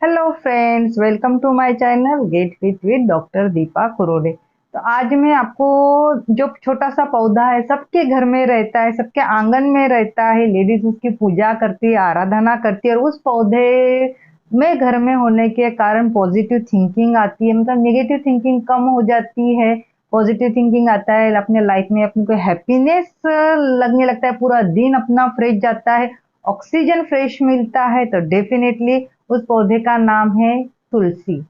Hello friends, welcome to my channel get fit with doctor Deepa Kurode. तो आज मैं आपको जो छोटा सा पौधा है, सबके घर में रहता है, सबके आंगन में रहता है, लेडीज उसकी पूजा करती है, आराधना करती है और उस पौधे में घर में होने के कारण पॉजिटिव थिंकिंग आती है, मतलब नेगेटिव थिंकिंग कम हो जाती है। पॉजिटिव थिंकिंग आता है अपने लाइफ में, अपने को हैप्पीनेस लगने लगता है, पूरा दिन अपना फ्रेश जाता है, ऑक्सीजन फ्रेश मिलता है। तो डेफिनेटली उस पौधे का नाम है तुलसी।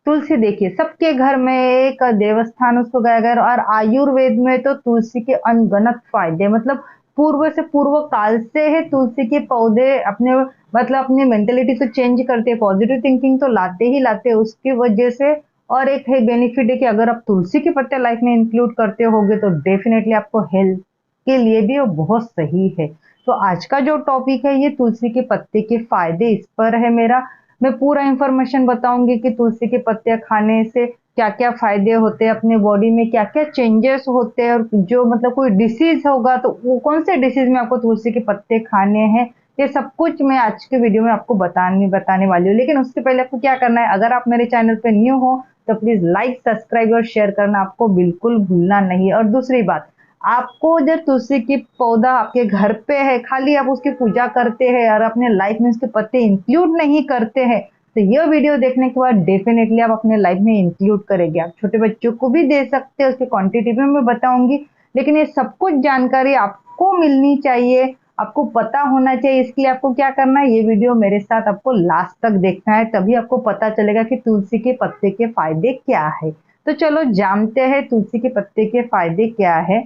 तुलसी देखिए सबके घर में एक देवस्थान उसको गया गया, और आयुर्वेद में तो तुलसी के अनगनत फायदे, मतलब पूर्व से पूर्व काल से है तुलसी के पौधे अपने, मतलब अपनी मेंटेलिटी तो चेंज करते हैं, पॉजिटिव थिंकिंग तो लाते ही लाते हैं उसकी वजह से। और एक है बेनिफिट है कि अगर आप तुलसी के पत्ते लाइफ में इंक्लूड करते होगे तो डेफिनेटली आपको हेल्थ के लिए भी वो बहुत सही है। तो आज का जो टॉपिक है ये तुलसी के पत्ते के फायदे, इस पर है मेरा। मैं पूरा इंफॉर्मेशन बताऊंगी कि तुलसी के पत्ते खाने से क्या क्या फायदे होते हैं, अपने बॉडी में क्या क्या चेंजेस होते हैं, और जो मतलब कोई डिसीज होगा तो वो कौन से डिसीज में आपको तुलसी के पत्ते खाने हैं, ये सब कुछ मैं आज के वीडियो में आपको बताने वाली हूँ। लेकिन उससे पहले आपको क्या करना है, अगर आप मेरे चैनल पे न्यू हो तो प्लीज लाइक, सब्सक्राइब और शेयर करना आपको बिल्कुल भूलना नहीं। और दूसरी बात, आपको जब तुलसी की पौधा आपके घर पे है, खाली आप उसकी पूजा करते हैं और अपने लाइफ में उसके पत्ते इंक्लूड नहीं करते हैं, तो यह वीडियो देखने के बाद डेफिनेटली आप अपने लाइफ में इंक्लूड करेंगे। आप छोटे बच्चों को भी दे सकते हैं, उसकी क्वांटिटी में मैं बताऊंगी। लेकिन ये सब कुछ जानकारी आपको मिलनी चाहिए, आपको पता होना चाहिए। इसके लिए आपको क्या करना है, ये वीडियो मेरे साथ आपको लास्ट तक देखना है, तभी आपको पता चलेगा कि तुलसी के पत्ते के फायदे क्या है। तो चलो जानते हैं तुलसी के पत्ते के फायदे क्या है।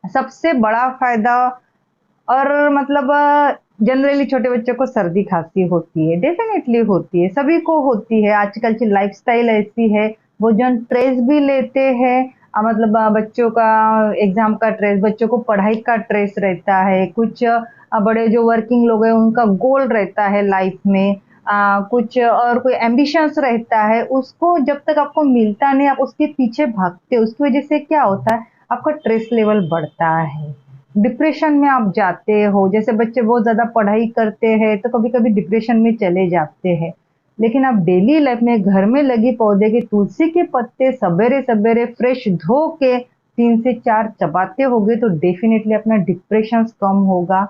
सबसे बड़ा फायदा, और मतलब जनरली छोटे बच्चों को सर्दी खांसी होती है, डेफिनेटली होती है, सभी को होती है। आजकल की लाइफस्टाइल ऐसी है, वो जन स्ट्रेस भी लेते हैं। मतलब बच्चों का एग्जाम का स्ट्रेस, बच्चों को पढ़ाई का स्ट्रेस रहता है, कुछ बड़े जो वर्किंग लोग हैं उनका गोल रहता है लाइफ में, कुछ और कोई एम्बिशंस रहता है, उसको जब तक आपको मिलता नहीं आप उसके पीछे भागते, उसकी वजह से क्या होता है, आपका स्ट्रेस लेवल बढ़ता है, डिप्रेशन में आप जाते हो। जैसे बच्चे बहुत ज्यादा पढ़ाई करते हैं तो कभी कभी डिप्रेशन में चले जाते हैं। लेकिन आप डेली लाइफ में घर में लगी पौधे के तुलसी के पत्ते सवेरे सवेरे फ्रेश धो के 3 से 4 चबाते होगे तो डेफिनेटली अपना डिप्रेशन कम होगा।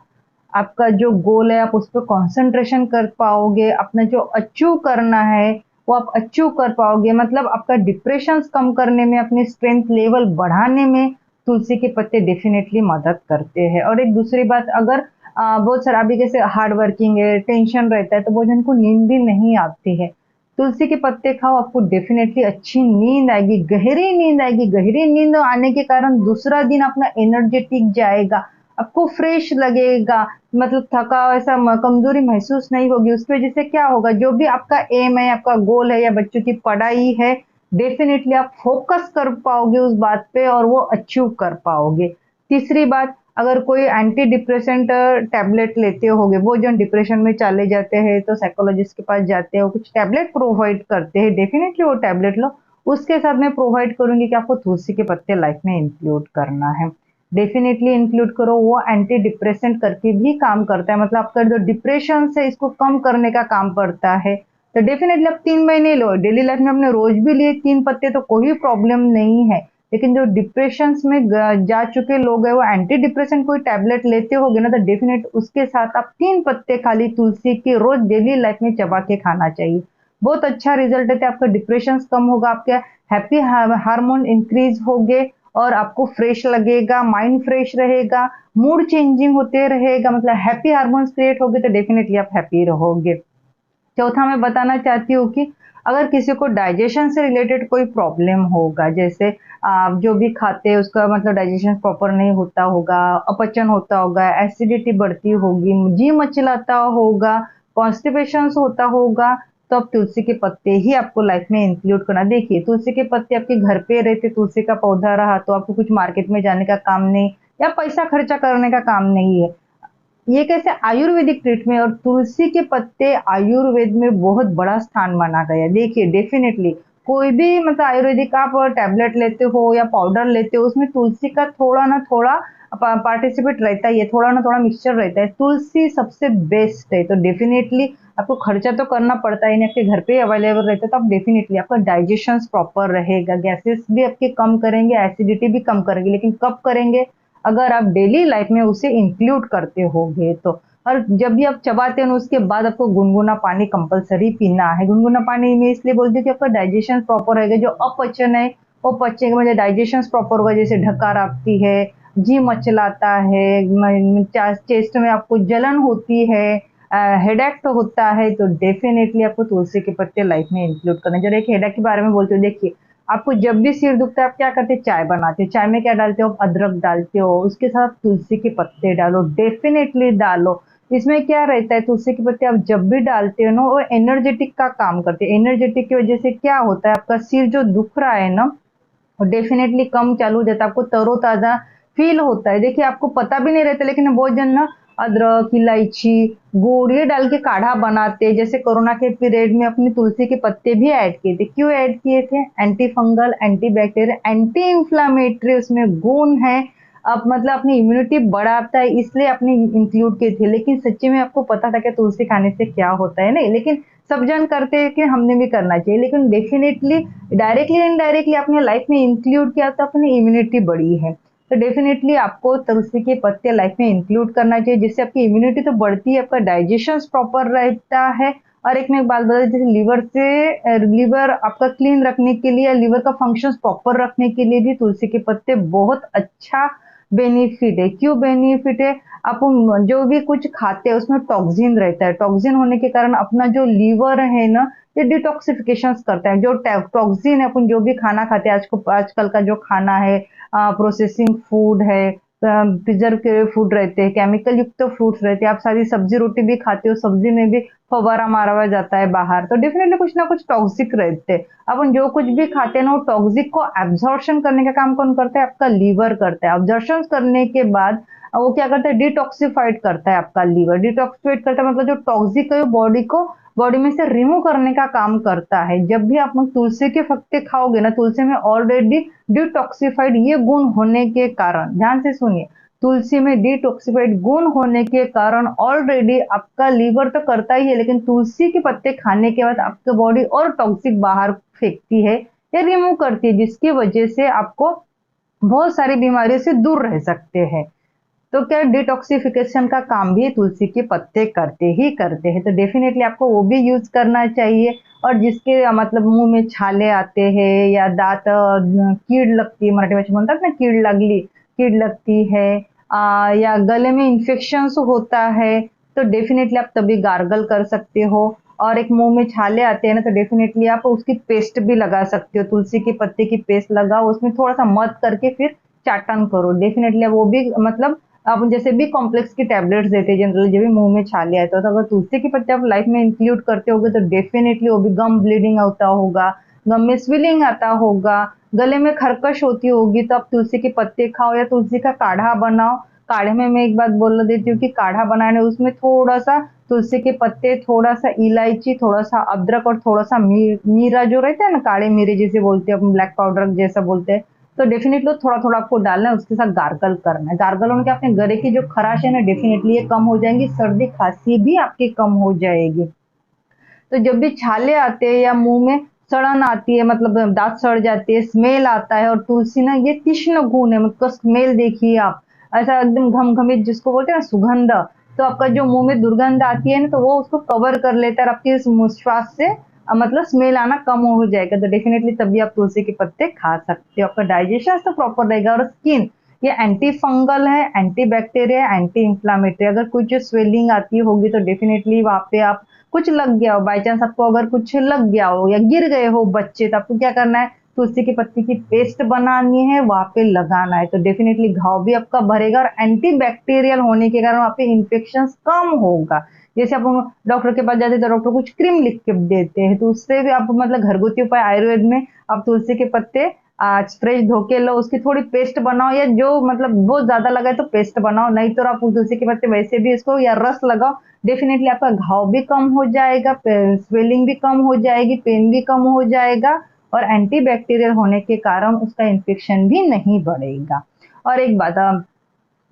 आपका जो गोल है आप उस पर कॉन्सेंट्रेशन कर पाओगे, अपना जो अचीव करना है वो आप अचीव कर पाओगे। मतलब आपका डिप्रेशन कम करने में, अपनी स्ट्रेंथ लेवल बढ़ाने में तुलसी के पत्ते डेफिनेटली मदद करते हैं। और एक दूसरी बात, अगर बहुत सारा अभी जैसे हार्ड वर्किंग है, टेंशन रहता है, तो बहुत जन को नींद भी नहीं आती है, तुलसी के पत्ते खाओ, आपको डेफिनेटली अच्छी नींद आएगी, गहरी नींद आएगी। गहरी नींद आने के कारण दूसरा दिन अपना एनर्जेटिक जाएगा, आपको फ्रेश लगेगा, मतलब थका ऐसा कमजोरी महसूस नहीं होगी। उसकी वजह से क्या होगा, जो भी आपका एम है, आपका गोल है या बच्चों की पढ़ाई है, डेफिनेटली आप फोकस कर पाओगे उस बात पे और वो अचीव कर पाओगे। तीसरी बात, अगर कोई एंटी डिप्रेसेंट टैबलेट लेते होगे, वो जो डिप्रेशन में चले जाते हैं तो साइकोलॉजिस्ट के पास जाते हैं, वो कुछ टैबलेट प्रोवाइड करते हैं, डेफिनेटली वो टैबलेट लो। उसके साथ मैं प्रोवाइड करूंगी कि आपको तुलसी के पत्ते लाइफ में इंक्लूड करना है, डेफिनेटली इंक्लूड करो। वो एंटी डिप्रेसेंट करके भी काम करता है, मतलब आपका जो डिप्रेशन है इसको कम करने का काम करता है। तो डेफिनेटली आप 3 महीने लो, डेली लाइफ में अपने रोज भी लिए 3 पत्ते तो कोई प्रॉब्लम नहीं है। लेकिन जो डिप्रेशन में जा चुके लोग हैं, वो एंटी डिप्रेशन कोई टैबलेट लेते होगे ना, तो डेफिनेट उसके साथ आप 3 पत्ते खाली तुलसी के रोज डेली लाइफ में चबा के खाना चाहिए। बहुत अच्छा रिजल्ट है, आपका डिप्रेशन कम होगा, आपके हैप्पी हार्मोन इंक्रीज होंगे और आपको फ्रेश लगेगा, माइंड फ्रेश रहेगा, मूड चेंजिंग होते रहेगा, मतलब हैप्पी हार्मोन्स क्रिएट होगे तो डेफिनेटली आप हैप्पी रहोगे। चौथा मैं बताना चाहती हूँ कि अगर किसी को डाइजेशन से रिलेटेड कोई प्रॉब्लम होगा, जैसे आप जो भी खाते हैं उसका मतलब डाइजेशन प्रॉपर नहीं होता होगा, अपचन होता होगा, एसिडिटी बढ़ती होगी, जी मचलाता होगा, कॉन्स्टिपेशन होता होगा, तो अब तुलसी के पत्ते ही आपको लाइफ में इंक्लूड करना। देखिए तुलसी के पत्ते आपके घर पे रहते, तुलसी का पौधा रहा तो आपको कुछ मार्केट में जाने का काम नहीं या पैसा खर्चा करने का काम नहीं है। ये कैसे आयुर्वेदिक ट्रीटमेंट, और तुलसी के पत्ते आयुर्वेद में बहुत बड़ा स्थान माना गया है। देखिए डेफिनेटली कोई भी मतलब आयुर्वेदिक आप टैबलेट लेते हो या पाउडर लेते हो, उसमें तुलसी का थोड़ा ना थोड़ा पार्टिसिपेट रहता ही है, थोड़ा ना थोड़ा मिक्सचर रहता है। तुलसी सबसे बेस्ट है, तो डेफिनेटली आपको खर्चा तो करना पड़ता है, नहीं आपके घर पे अवेलेबल रहता है, तो आप डेफिनेटली आपका डाइजेशन प्रॉपर रहेगा, गैसेस भी आपके कम करेंगे, एसिडिटी भी कम करेंगे। लेकिन कब करेंगे? अगर आप डेली लाइफ में उसे इंक्लूड करते होगे तो। और जब भी आप चबाते हो ना, उसके बाद आपको गुनगुना पानी कंपलसरी पीना है। गुनगुना पानी में इसलिए बोलती हूँ कि आपका डाइजेशन प्रॉपर रहेगा, जो अपचन है वो पचेगा, मतलब डाइजेशन प्रॉपर होगा। जैसे ढकार आपती है, जी मचलाता है, चेस्ट में आपको जलन होती है, हेडेक होता है, तो डेफिनेटली आपको तुलसी के पत्ते लाइफ में इंक्लूड करना चाहिए। एक हेडेक के बारे में बोलते हो, देखिए आपको जब भी सिर दुखता है आप क्या करते हैं? चाय बनाते हो। चाय में क्या डालते हो? अदरक डालते हो, उसके साथ तुलसी के पत्ते डालो, डेफिनेटली डालो। इसमें क्या रहता है? तुलसी के पत्ते आप जब भी डालते हो ना, वो एनर्जेटिक का काम करते हैं। एनर्जेटिक की वजह से क्या होता है, आपका सिर जो दुख रहा है ना, और डेफिनेटली कम चालू हो जाता है, आपको तरोताजा फील होता है। देखिए आपको पता भी नहीं रहता, लेकिन बहुत जन ना अदरक, इलायची, गुड़ ये डाल के काढ़ा बनाते हैं। जैसे कोरोना के पीरियड में अपनी तुलसी के पत्ते भी ऐड किए थे। क्यों ऐड किए थे? Anti fungal, anti bacterial, anti inflammatory उसमें गुण है। अब मतलब अपनी इम्यूनिटी बढ़ाता है, इसलिए अपने इंक्लूड किए थे। लेकिन सच्ची में आपको पता था कि तुलसी खाने से क्या होता है? नहीं, लेकिन सब जन करते हैं कि हमने भी करना चाहिए। लेकिन डेफिनेटली डायरेक्टली इनडायरेक्टली आपने लाइफ में इंक्लूड किया तो अपनी इम्यूनिटी बढ़ी है। तो डेफिनेटली आपको तुलसी के पत्ते लाइफ में इंक्लूड करना चाहिए, जिससे आपकी इम्यूनिटी तो बढ़ती है, आपका डाइजेशन प्रॉपर रहता है। और एक मैं एक बात बता, जैसे लीवर आपका क्लीन रखने के लिए, लीवर का फंक्शन प्रॉपर रखने के लिए भी तुलसी के पत्ते बहुत अच्छा बेनिफिट है। क्यों बेनिफिट है? आप जो भी कुछ खाते हैं उसमें टॉक्सिन रहता है। टॉक्सिन होने के कारण अपना जो लीवर है ना, ये डिटॉक्सिफिकेशन करता है। जो टॉक्सिन है, अपन जो भी खाना खाते हैं, आजकल का जो खाना है, प्रोसेसिंग फूड है, प्रिजर्व के फूड रहते हैं, केमिकल युक्त फ्रूट्स रहते हैं, आप सारी सब्जी रोटी भी खाते हो, सब्जी में भी फवारा मारा हुआ जाता है बाहर, तो डेफिनेटली कुछ ना कुछ टॉक्सिक रहते हैं। अपन जो कुछ भी खाते हैं ना, वो टॉक्सिक को एब्जॉर्प्शन करने का काम कौन करता है? आपका लीवर करता है। एब्जॉर्प्शन करने के बाद वो क्या करता है? डिटॉक्सिफाइड करता है आपका लीवर। डिटॉक्सिफाइड करता है मतलब जो टॉक्सिक है बॉडी में से रिमूव करने का काम करता है। जब भी आप तुलसी के पत्ते खाओगे ना, तुलसी में ऑलरेडी डिटॉक्सिफाइड ये गुण होने के कारण, ध्यान से सुनिए, तुलसी में डिटॉक्सिफाइड गुण होने के कारण ऑलरेडी आपका लीवर तो करता ही है, लेकिन तुलसी के पत्ते खाने के बाद आपकी बॉडी और टॉक्सिक बाहर फेंकती है या रिमूव करती है, जिसकी वजह से आपको बहुत सारी बीमारियों से दूर रह सकते हैं। तो क्या डिटॉक्सिफिकेशन का काम भी तुलसी के पत्ते करते ही करते हैं, तो डेफिनेटली आपको वो भी यूज करना चाहिए। और जिसके मतलब मुंह में छाले आते हैं या दांत कीड़ लगती है, मराठी भाषा में बोलतात ना कीड़ लगती है, या गले में इन्फेक्शन होता है, तो डेफिनेटली आप तभी गार्गल कर सकते हो। और एक मुंह में छाले आते हैं ना, तो डेफिनेटली आप उसकी पेस्ट भी लगा सकते हो। तुलसी के पत्ते की पेस्ट लगाओ, उसमें थोड़ा सा मध करके फिर चाटन करो, डेफिनेटली वो भी मतलब आप जैसे भी कॉम्प्लेक्स की टैबलेट्स देते हैं जनरली जब भी मुंह में छाले आए, तो अगर तुलसी के पत्ते आप लाइफ में इंक्लूड करते होगे तो डेफिनेटली वो भी गम ब्लीडिंग होता होगा, गम में स्विलिंग आता होगा, गले में खरकश होती होगी, तो आप तुलसी के पत्ते खाओ या तुलसी का काढ़ा बनाओ। काढ़े में मैं एक बात बोल देती हूँ कि काढ़ा बनाने उसमें थोड़ा सा तुलसी के पत्ते, थोड़ा सा इलायची, थोड़ा सा अदरक और थोड़ा सा मीरा जो रहता है ना, काले मीरे जिसे बोलते हैं अपन, ब्लैक पाउडर जैसा बोलते हैं, तो डेफिनेटली थोड़ा थोड़ा आपको डालना है, उसके साथ गार्गल करना है। गार्गल होने के अपने गले की जो खराश है ना, डेफिनेटली ये कम हो जाएंगी, सर्दी खांसी भी आपकी कम हो जाएगी। तो जब भी छाले आते हैं या मुंह में सड़न आती है, मतलब दांत सड़ जाते हैं, स्मेल आता है, और तुलसी ना ये तीक्ष्ण गुण है, मतलब स्मेल देखिए आप, ऐसा एकदम घमघमित जिसको बोलते हैं ना सुगंध, तो आपका जो मुंह में दुर्गंध आती है ना, तो वो उसको कवर कर लेता है, और आपके इस श्वास से मतलब स्मेल आना कम हो जाएगा। तो डेफिनेटली तभी आप तुलसी के पत्ते खा सकते हो, आपका डाइजेशन तो प्रॉपर रहेगा। और स्किन ये एंटी फंगल है, एंटी बैक्टीरिया, एंटी इंफ्लामेटरी, अगर कुछ स्वेलिंग आती होगी तो डेफिनेटली वहां पे आप कुछ लग गया हो, बाई चांस आपको अगर कुछ लग गया हो या गिर गए हो बच्चे, तो आपको क्या करना है? तुलसी की पत्ती की पेस्ट बनानी है, वहां पे लगाना है, तो डेफिनेटली घाव भी आपका भरेगा, और एंटी बैक्टीरियल होने के कारण वहां पे इन्फेक्शन कम होगा। जैसे आप डॉक्टर के पास जाते हैं तो डॉक्टर कुछ क्रीम लिख के देते हैं, तो उससे भी आप मतलब घरगुती उपाय आयुर्वेद में आप तुलसी के पत्ते आज फ्रेश धो के लो, उसकी थोड़ी पेस्ट बनाओ, या जो मतलब बहुत ज्यादा लगा है तो पेस्ट बनाओ, नहीं तो आप तुलसी के पत्ते वैसे भी इसको या रस लगाओ, डेफिनेटली आपका घाव भी कम हो जाएगा, स्वेलिंग भी कम हो जाएगी, पेन भी कम हो जाएगा, और एंटीबैक्टीरियल होने के कारण उसका इन्फेक्शन भी नहीं बढ़ेगा। और एक बात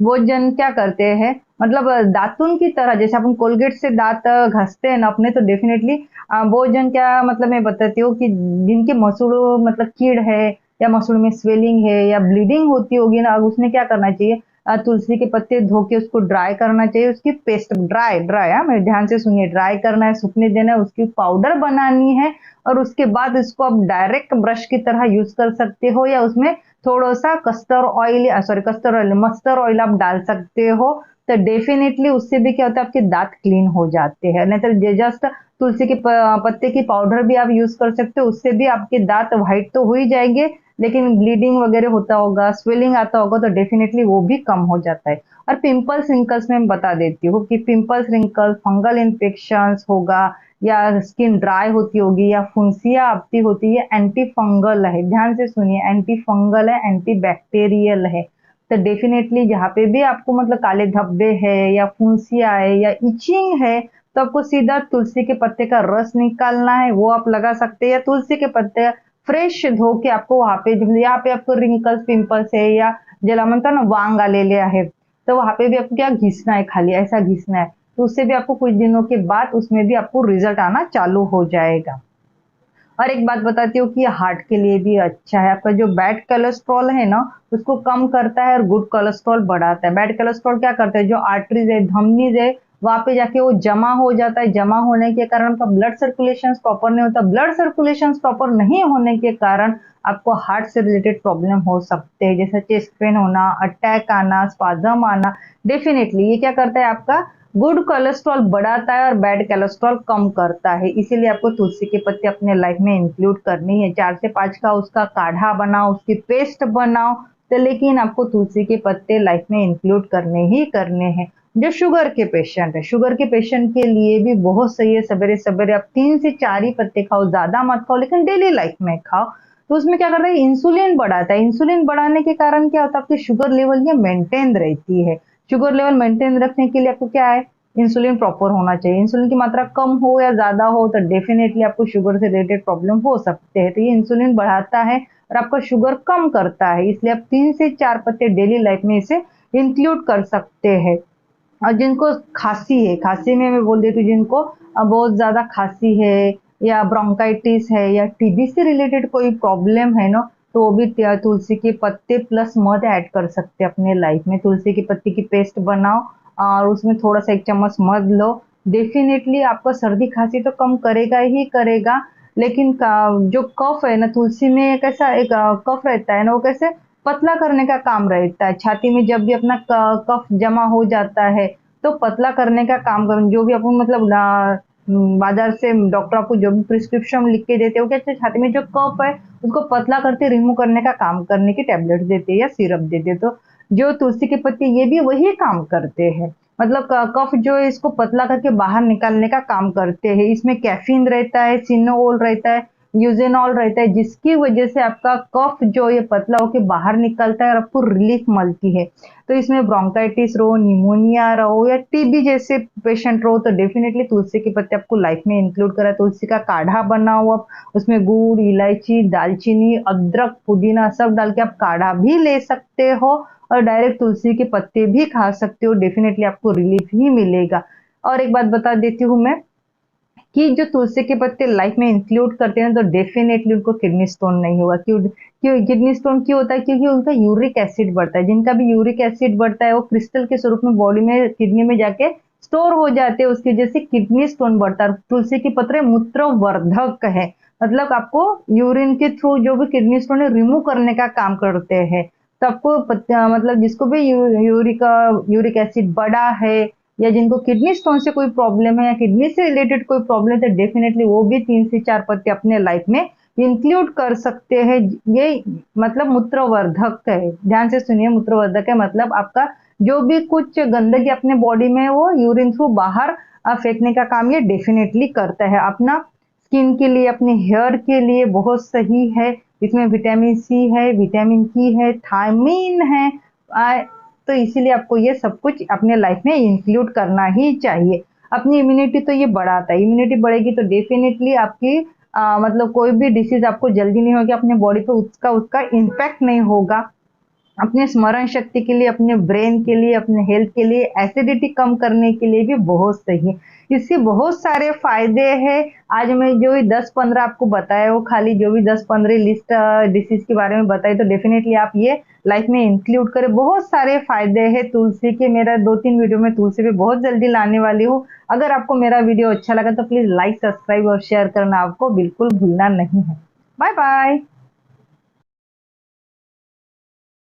बहुत जन क्या करते हैं, मतलब दातुन की तरह, जैसे अपन कोलगेट से दांत घसते हैं ना अपने, तो डेफिनेटली बहुत जन क्या, मतलब मैं बताती हूँ कि जिनके मसूड़ों मतलब कीड़ है या मसूड़ में स्वेलिंग है या ब्लीडिंग होती होगी ना, अब उसने क्या करना चाहिए, तुलसी के पत्ते धो के उसको ड्राई करना चाहिए, उसकी पेस्ट ड्राई ड्राई, मेरे ध्यान से सुनिए, ड्राई करना है, सूखने देना है, उसकी पाउडर बनानी है। और उसके बाद इसको आप डायरेक्ट ब्रश की तरह यूज कर सकते हो, या उसमें थोड़ा सा castor oil, sorry castor oil, mustard oil आप डाल सकते हो। तो डेफिनेटली उससे भी क्या होता है, आपके दांत क्लीन हो जाते हैं। नहीं तो जस्ट तुलसी के पत्ते की पाउडर भी आप यूज कर सकते हो, उससे भी आपके दांत व्हाइट तो हो ही जाएंगे, लेकिन ब्लीडिंग वगैरह होता होगा, स्वेलिंग आता होगा, तो डेफिनेटली वो भी कम हो जाता है। और पिंपल्स रिंकल्स में मैं बता देती हूँ कि पिंपल्स रिंकल्स, फंगल इन्फेक्शन होगा, या स्किन ड्राई होती होगी, या फुंसियाँ आपती होती है, एंटी फंगल है, ध्यान से सुनिए, एंटी फंगल है, एंटी बैक्टीरियल है। तो डेफिनेटली जहाँ पे भी आपको मतलब काले धब्बे है या फुंसिया है या इचिंग है, तो आपको सीधा तुलसी के पत्ते का रस निकालना है, वो आप लगा सकते हैं, या तुलसी के पत्ते फ्रेश धो के आपको वहां पे, यहाँ पे आपको रिंकल्स पिंपल्स है या ज्याला म्हणता ना वांग आलेले आहेत, तो वहां पे भी आपको क्या घिसना है, खाली ऐसा घिसना है, तो उससे भी आपको कुछ दिनों के बाद उसमें भी आपको रिजल्ट आना चालू हो जाएगा। और एक बात बताती हूँ कि हार्ट के लिए भी अच्छा है, आपका जो बैड कोलेस्ट्रॉल है ना उसको कम करता है और गुड कोलेस्ट्रॉल बढ़ाता है। बैड कोलेस्ट्रॉल क्या करता है, जो आर्टरीज है, धमनीज है, वहां पे जाके वो जमा हो जाता है, जमा होने के कारण आपका ब्लड सर्कुलेशन प्रॉपर नहीं होता, ब्लड सर्कुलेशन प्रॉपर नहीं होने के कारण आपको हार्ट से रिलेटेड प्रॉब्लम हो सकते हैं, जैसे चेस्ट पेन होना, अटैक आना, स्पाज्म आना। डेफिनेटली ये क्या करता है, आपका गुड कोलेस्ट्रॉल बढ़ाता है और बैड कोलेस्ट्रॉल कम करता है। इसीलिए आपको तुलसी के पत्ते अपने लाइफ में इंक्लूड करनी है, 4 से 5 का उसका काढ़ा बनाओ, उसकी पेस्ट बनाओ, तो लेकिन आपको तुलसी के पत्ते लाइफ में इंक्लूड करने ही करने हैं। जो शुगर के पेशेंट है, शुगर के पेशेंट के लिए भी बहुत सही है, सवेरे सवेरे आप 3 से 4 ही पत्ते खाओ, ज्यादा मत खाओ, लेकिन डेली लाइफ में खाओ। तो उसमें क्या करता है, इंसुलिन बढ़ाता है, इंसुलिन बढ़ाने के कारण क्या होता है, आपकी शुगर लेवल ये मेंटेन रहती है। शुगर लेवल मेंटेन रखने के लिए आपको क्या है, इंसुलिन प्रॉपर होना चाहिए। इंसुलिन की मात्रा कम हो या ज्यादा हो तो डेफिनेटली आपको शुगर से रिलेटेड प्रॉब्लम हो सकते हैं, तो ये इंसुलिन बढ़ाता है और आपका शुगर कम करता है, इसलिए आप 3 से 4 पत्ते डेली लाइफ में इसे इंक्लूड कर सकते हैं। और जिनको खांसी है, खांसी में मैं बोल देती हूँ, जिनको बहुत ज्यादा खांसी है या ब्रोंकाइटिस है या टीबी से रिलेटेड कोई प्रॉब्लम है ना, तो वो भी तुलसी के पत्ते प्लस मध ऐड कर सकते हैं अपने लाइफ में। तुलसी के पत्ते की पेस्ट बनाओ और उसमें थोड़ा सा 1 चम्मच मध लो, डेफिनेटली आपका सर्दी खांसी तो कम करेगा ही करेगा, लेकिन जो कफ है ना, तुलसी में कैसा एक कफ रहता है ना, वो कैसे पतला करने का काम रहता है। छाती में जब भी अपना कफ जमा हो जाता है तो पतला करने का काम कर, जो भी अपन मतलब बाजार से डॉक्टर आपको जो भी प्रिस्क्रिप्शन लिख के देते हो, क्या छाती में जो कफ है उसको पतला करके रिमूव करने का काम करने की टेबलेट देते हैं या सिरप देते हैं, तो जो तुलसी के पत्ते ये भी वही काम करते हैं, मतलब कफ जो है इसको पतला करके बाहर निकालने का काम करते हैं। इसमें कैफीन रहता है, सिनोल रहता है, यूजेनॉल रहता है, जिसकी वजह से आपका कफ जो ये पतला होकर बाहर निकलता है और आपको रिलीफ मिलती है। तो इसमें ब्रोंकाइटिस रहो, निमोनिया रहो या टीबी जैसे पेशेंट रहो, तो डेफिनेटली तुलसी के पत्ते आपको लाइफ में इंक्लूड करा। तुलसी का काढ़ा बनाओ आप, उसमें गुड़, इलायची, दालचीनी, अदरक, पुदीना सब डाल के आप काढ़ा भी ले सकते हो और डायरेक्ट तुलसी के पत्ते भी खा सकते हो, डेफिनेटली आपको रिलीफ ही मिलेगा। और एक बात बता देती हूँ मैं कि जो तुलसी के पत्ते लाइफ में इंक्लूड करते हैं तो डेफिनेटली उनको किडनी स्टोन नहीं होगा। क्यों क्यों किडनी स्टोन क्यों होता है, क्योंकि उनका यूरिक एसिड बढ़ता है, जिनका भी यूरिक एसिड बढ़ता है वो क्रिस्टल के स्वरूप में बॉडी में किडनी में जाके स्टोर हो जाते हैं, उसकी वजह से किडनी स्टोन बढ़ता है। तुलसी के पत्ते मूत्रवर्धक है, मतलब आपको यूरिन के थ्रू जो भी किडनी स्टोन है रिमूव करने का काम करते हैं। तो आपको मतलब जिसको भी यूरिक एसिड बढ़ा है या जिनको किडनी स्टोन से कोई प्रॉब्लम है या किडनी से रिलेटेड कोई प्रॉब्लम है, तो डेफिनेटली वो भी 3 से 4 पत्ते अपने लाइफ में इंक्लूड कर सकते हैं। ये मतलब मूत्रवर्धक है, ध्यान से सुनिए, मूत्रवर्धक है मतलब आपका जो भी कुछ गंदगी अपने बॉडी में वो यूरिन थ्रू बाहर फेंकने का काम ये डेफिनेटली करता है। अपना स्किन के लिए, अपने हेयर के लिए बहुत सही है, इसमें विटामिन सी है, विटामिन ई है, थायमीन है, तो इसीलिए आपको ये सब कुछ अपने लाइफ में इंक्लूड करना ही चाहिए। अपनी इम्यूनिटी तो ये बढ़ाता है, इम्यूनिटी बढ़ेगी तो डेफिनेटली आपकी मतलब कोई भी डिसीज आपको जल्दी नहीं होगी, अपने बॉडी पे उसका उसका इम्पैक्ट नहीं होगा। अपने स्मरण शक्ति के लिए, अपने ब्रेन के लिए, अपने हेल्थ के लिए, एसिडिटी कम करने के लिए भी बहुत सही है। इसके बहुत सारे फायदे हैं। आज मैं जो भी 10-15 आपको बताया, वो खाली जो भी 10-15 लिस्ट डिसीज के बारे में बताई, तो डेफिनेटली आप ये लाइफ में इंक्लूड करें। बहुत सारे फायदे हैं तुलसी के। मेरा 2-3 वीडियो में तुलसी पे बहुत जल्दी लाने वाली हूँ। अगर आपको मेरा वीडियो अच्छा लगा तो प्लीज लाइक, सब्सक्राइब और शेयर करना आपको बिल्कुल भूलना नहीं है। Bye bye.